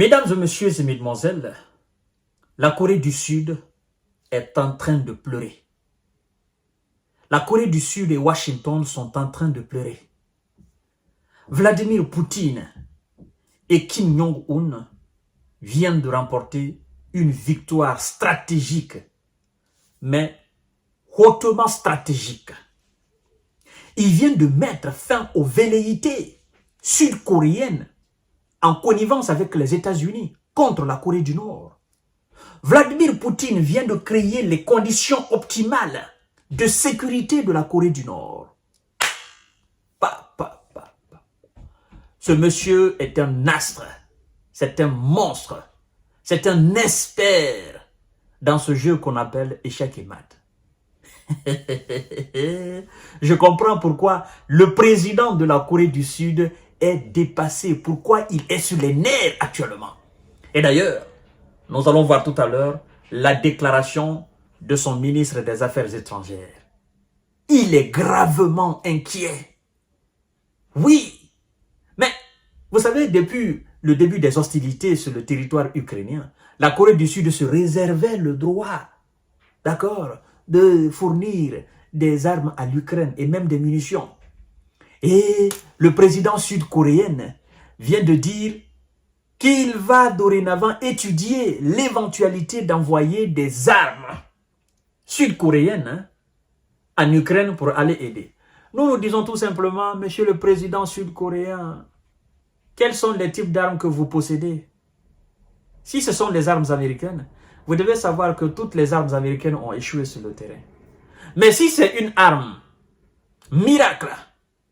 Mesdames et messieurs et mesdemoiselles, la Corée du Sud est en train de pleurer. La Corée du Sud et Washington sont en train de pleurer. Vladimir Poutine et Kim Jong-un viennent de remporter une victoire stratégique, mais hautement stratégique. Ils viennent de mettre fin aux velléités sud-coréennes en connivence avec les États-Unis contre la Corée du Nord. Vladimir Poutine vient de créer les conditions optimales de sécurité de la Corée du Nord. Ce monsieur est un astre, c'est un monstre, c'est un expert dans ce jeu qu'on appelle échec et mat. Je comprends pourquoi le président de la Corée du Sud est dépassé, pourquoi il est sur les nerfs actuellement. Et d'ailleurs, nous allons voir tout à l'heure la déclaration de son ministre des Affaires étrangères. Il est gravement inquiet. Oui, mais vous savez, depuis le début des hostilités sur le territoire ukrainien, la Corée du Sud se réservait le droit, d'accord, de fournir des armes à l'Ukraine et même des munitions. Et le président sud-coréen vient de dire qu'il va dorénavant étudier l'éventualité d'envoyer des armes sud-coréennes en Ukraine pour aller aider. Nous disons tout simplement, monsieur le président sud-coréen, quels sont les types d'armes que vous possédez? Si ce sont les armes américaines, vous devez savoir que toutes les armes américaines ont échoué sur le terrain. Mais si c'est une arme miracle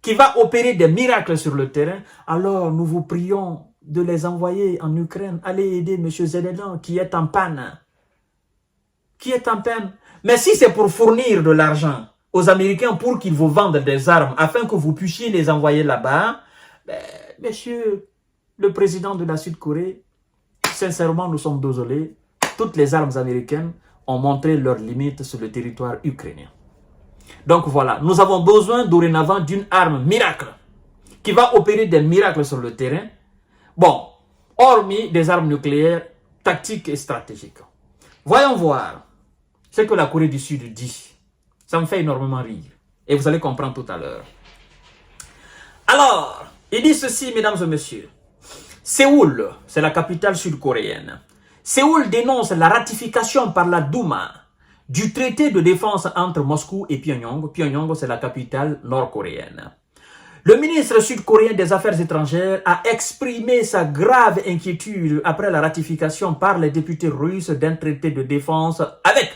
qui va opérer des miracles sur le terrain, alors nous vous prions de les envoyer en Ukraine. Allez aider M. Zelensky qui est en panne. Qui est en peine. Mais si c'est pour fournir de l'argent aux Américains pour qu'ils vous vendent des armes afin que vous puissiez les envoyer là-bas, ben, monsieur le président de la Sud-Corée, sincèrement, nous sommes désolés. Toutes les armes américaines ont montré leurs limites sur le territoire ukrainien. Donc voilà, nous avons besoin dorénavant d'une arme miracle qui va opérer des miracles sur le terrain. Bon, hormis des armes nucléaires tactiques et stratégiques. Voyons voir ce que la Corée du Sud dit. Ça me fait énormément rire. Et vous allez comprendre tout à l'heure. Alors, il dit ceci, mesdames et messieurs. Séoul, c'est la capitale sud-coréenne. Séoul dénonce la ratification par la Douma du traité de défense entre Moscou et Pyongyang. Pyongyang, c'est la capitale nord-coréenne. Le ministre sud-coréen des Affaires étrangères a exprimé sa grave inquiétude après la ratification par les députés russes d'un traité de défense avec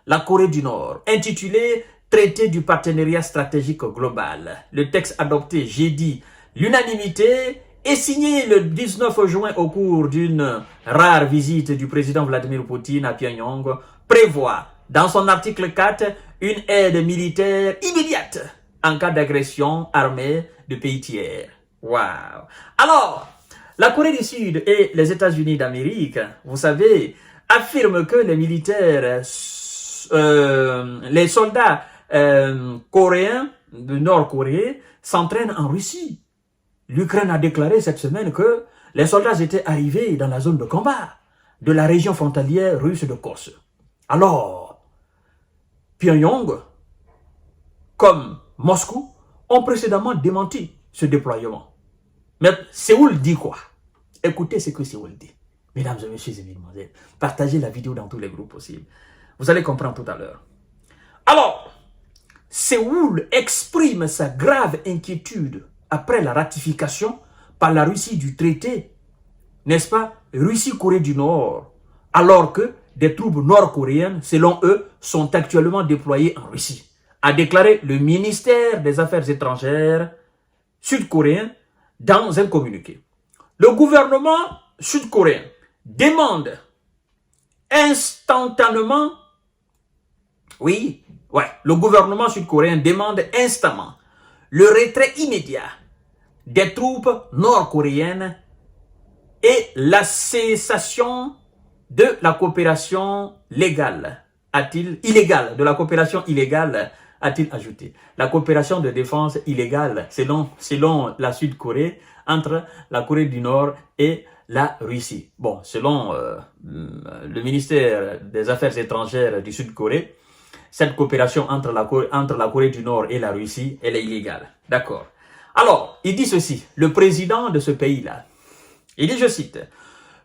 la Corée du Nord, intitulé « Traité du partenariat stratégique global ». Le texte adopté jeudi, l'unanimité, est signé le 19 juin au cours d'une rare visite du président Vladimir Poutine à Pyongyang, prévoit dans son article 4 une aide militaire immédiate en cas d'agression armée de pays tiers. Waouh! Alors, la Corée du Sud et les États-Unis d'Amérique, vous savez, affirment que les militaires, les soldats coréens de Nord-Corée s'entraînent en Russie. L'Ukraine a déclaré cette semaine que les soldats étaient arrivés dans la zone de combat de la région frontalière russe de Kursk. Alors, Pyongyang, comme Moscou, ont précédemment démenti ce déploiement. Mais Séoul dit quoi? Écoutez ce que Séoul dit. Mesdames et messieurs et mesdemoiselles, partagez la vidéo dans tous les groupes possibles. Vous allez comprendre tout à l'heure. Alors, Séoul exprime sa grave inquiétude après la ratification par la Russie du traité, n'est-ce pas, Russie-Corée du Nord, alors que des troupes nord-coréennes, selon eux, sont actuellement déployées en Russie, a déclaré le ministère des Affaires étrangères sud-coréen dans un communiqué. Le gouvernement sud-coréen demande instantanément, le gouvernement sud-coréen demande instamment le retrait immédiat des troupes nord-coréennes et la cessation de la coopération légale, de la coopération illégale, a-t-il ajouté. La coopération de défense illégale, selon la Sud-Corée, entre la Corée du Nord et la Russie. Bon, selon le ministère des Affaires étrangères du Sud-Corée, cette coopération entre la Corée du Nord et la Russie, elle est illégale. D'accord. Alors, il dit ceci, le président de ce pays-là, il dit, je cite,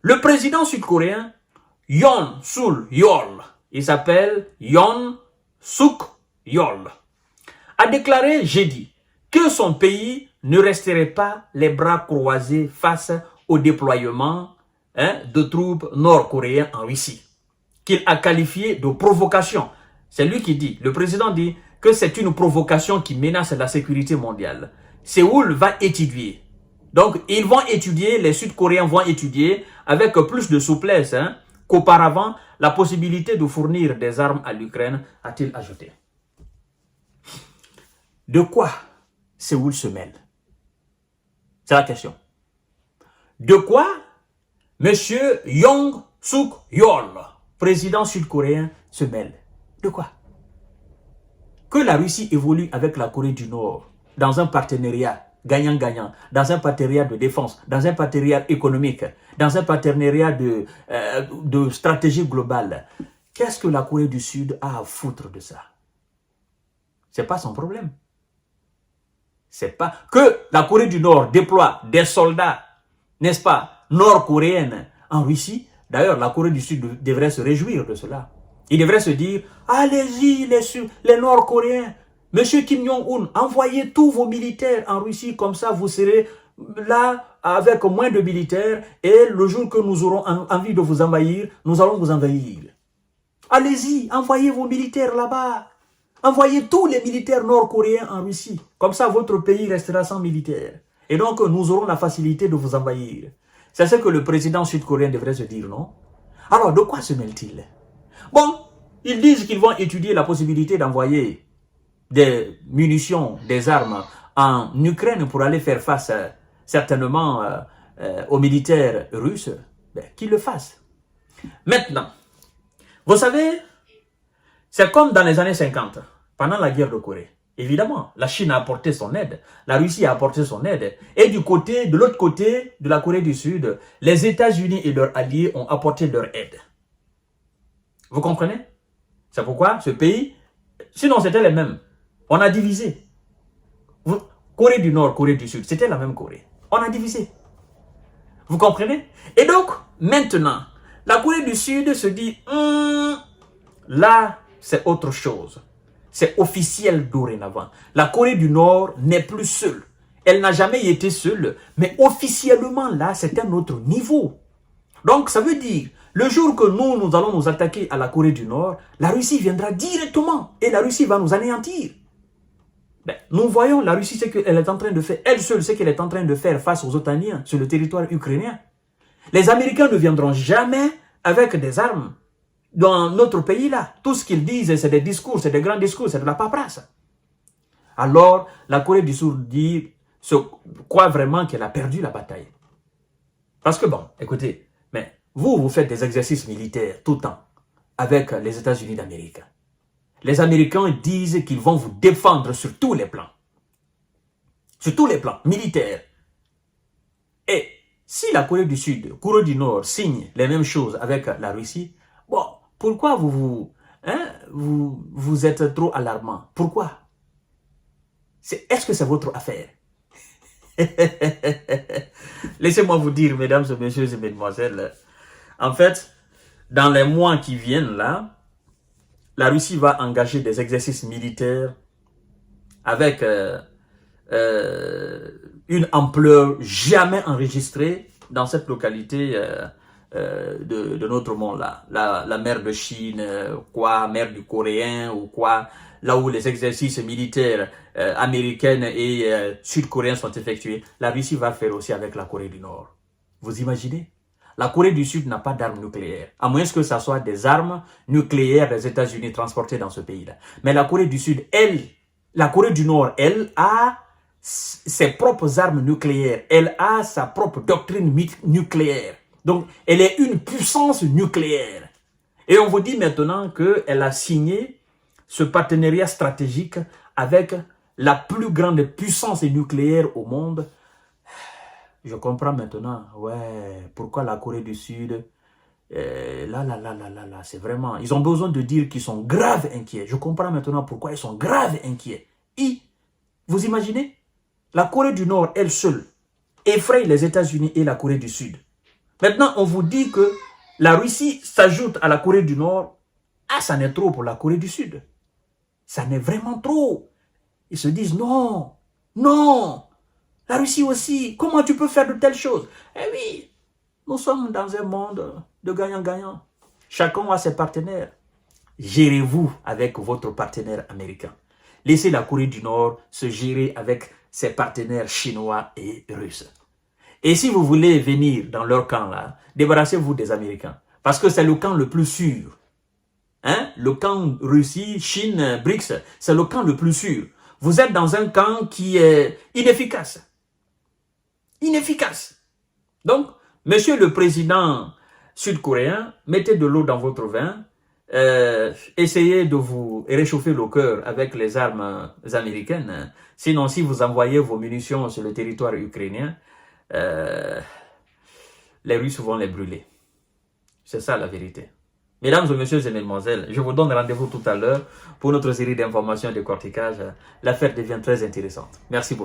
le président sud-coréen Yoon Suk-yeol, il s'appelle Yoon Suk-yeol, a déclaré jeudi que son pays ne resterait pas les bras croisés face au déploiement de troupes nord-coréennes en Russie, qu'il a qualifié de provocation. C'est lui qui dit, le président dit que c'est une provocation qui menace la sécurité mondiale. Séoul va étudier. Donc, ils vont étudier, les Sud-Coréens vont étudier avec plus de souplesse qu'auparavant la possibilité de fournir des armes à l'Ukraine, a-t-il ajouté. De quoi Séoul se mêle? C'est la question. De quoi M. Yoon Suk-yeol, président sud-coréen, se mêle? De quoi? Que la Russie évolue avec la Corée du Nord dans un partenariat gagnant-gagnant, dans un partenariat de défense, dans un partenariat économique, dans un partenariat de stratégie globale. Qu'est-ce que la Corée du Sud a à foutre de ça? C'est pas son problème. C'est pas que la Corée du Nord déploie des soldats, n'est-ce pas, nord-coréennes en Russie. D'ailleurs, la Corée du Sud devrait se réjouir de cela. Il devrait se dire, allez-y les Nord-Coréens, Monsieur Kim Jong-un, envoyez tous vos militaires en Russie, comme ça vous serez là avec moins de militaires et le jour que nous aurons envie de vous envahir, nous allons vous envahir. Allez-y, envoyez vos militaires là-bas. Envoyez tous les militaires nord-coréens en Russie. Comme ça, votre pays restera sans militaires. Et donc, nous aurons la facilité de vous envahir. C'est ce que le président sud-coréen devrait se dire, non? Alors, de quoi se mêle-t-il? Bon, ils disent qu'ils vont étudier la possibilité d'envoyer des munitions, des armes en Ukraine pour aller faire face certainement aux militaires russes. Ben, qu'ils le fassent. Maintenant, vous savez, c'est comme dans les années 50, pendant la guerre de Corée. Évidemment, la Chine a apporté son aide, la Russie a apporté son aide, et de l'autre côté de la Corée du Sud, les États-Unis et leurs alliés ont apporté leur aide. Vous comprenez? C'est pourquoi ce pays, sinon c'était les mêmes. On a divisé. Corée du Nord, Corée du Sud, c'était la même Corée. On a divisé. Vous comprenez? Et donc, maintenant, la Corée du Sud se dit, là, c'est autre chose. C'est officiel dorénavant. La Corée du Nord n'est plus seule. Elle n'a jamais été seule, mais officiellement, là, c'est un autre niveau. Donc, ça veut dire, le jour que nous allons nous attaquer à la Corée du Nord, la Russie viendra directement et la Russie va nous anéantir. Ben, nous voyons la Russie, ce qu'elle est en train de faire, elle seule, ce qu'elle est en train de faire face aux OTANiens sur le territoire ukrainien. Les Américains ne viendront jamais avec des armes dans notre pays-là. Tout ce qu'ils disent, c'est des discours, c'est des grands discours, c'est de la paperasse. Alors, la Corée du Sud croit vraiment qu'elle a perdu la bataille. Parce que bon, écoutez, mais vous faites des exercices militaires tout le temps avec les États-Unis d'Amérique. Les Américains disent qu'ils vont vous défendre sur tous les plans. Sur tous les plans militaires. Et si la Corée du Sud, Corée du Nord signe les mêmes choses avec la Russie, bon, pourquoi vous êtes trop alarmant? Pourquoi? Est-ce que c'est votre affaire? Laissez-moi vous dire, mesdames et messieurs et mesdemoiselles, en fait, dans les mois qui viennent là, la Russie va engager des exercices militaires avec une ampleur jamais enregistrée dans cette localité de notre monde là. La mer de Chine, mer du Coréen ou quoi, là où les exercices militaires américains et sud-coréens sont effectués, la Russie va faire aussi avec la Corée du Nord. Vous imaginez? La Corée du Sud n'a pas d'armes nucléaires, à moins que ce soit des armes nucléaires des États-Unis transportées dans ce pays-là. Mais la Corée du Sud, la Corée du Nord, elle a ses propres armes nucléaires. Elle a sa propre doctrine nucléaire. Donc, elle est une puissance nucléaire. Et on vous dit maintenant qu'elle a signé ce partenariat stratégique avec la plus grande puissance nucléaire au monde. Je comprends maintenant, ouais, pourquoi la Corée du Sud, c'est vraiment... Ils ont besoin de dire qu'ils sont graves inquiets. Je comprends maintenant pourquoi ils sont graves inquiets. Et, vous imaginez, la Corée du Nord, elle seule, effraie les États-Unis et la Corée du Sud. Maintenant, on vous dit que la Russie s'ajoute à la Corée du Nord. Ah, ça n'est trop pour la Corée du Sud. Ça n'est vraiment trop. Ils se disent non, non, la Russie aussi, comment tu peux faire de telles choses? Eh oui, nous sommes dans un monde de gagnant-gagnant. Chacun a ses partenaires. Gérez-vous avec votre partenaire américain. Laissez la Corée du Nord se gérer avec ses partenaires chinois et russes. Et si vous voulez venir dans leur camp là, débarrassez-vous des Américains. Parce que c'est le camp le plus sûr. Hein? Le camp Russie, Chine, BRICS, c'est le camp le plus sûr. Vous êtes dans un camp qui est inefficace. Inefficace. Donc, monsieur le président sud-coréen, mettez de l'eau dans votre vin, essayez de vous réchauffer le cœur avec les armes américaines. Sinon, si vous envoyez vos munitions sur le territoire ukrainien, les Russes vont les brûler. C'est ça la vérité. Mesdames et messieurs et mesdemoiselles, je vous donne rendez-vous tout à l'heure pour notre série d'informations et de décortiquage. L'affaire devient très intéressante. Merci beaucoup.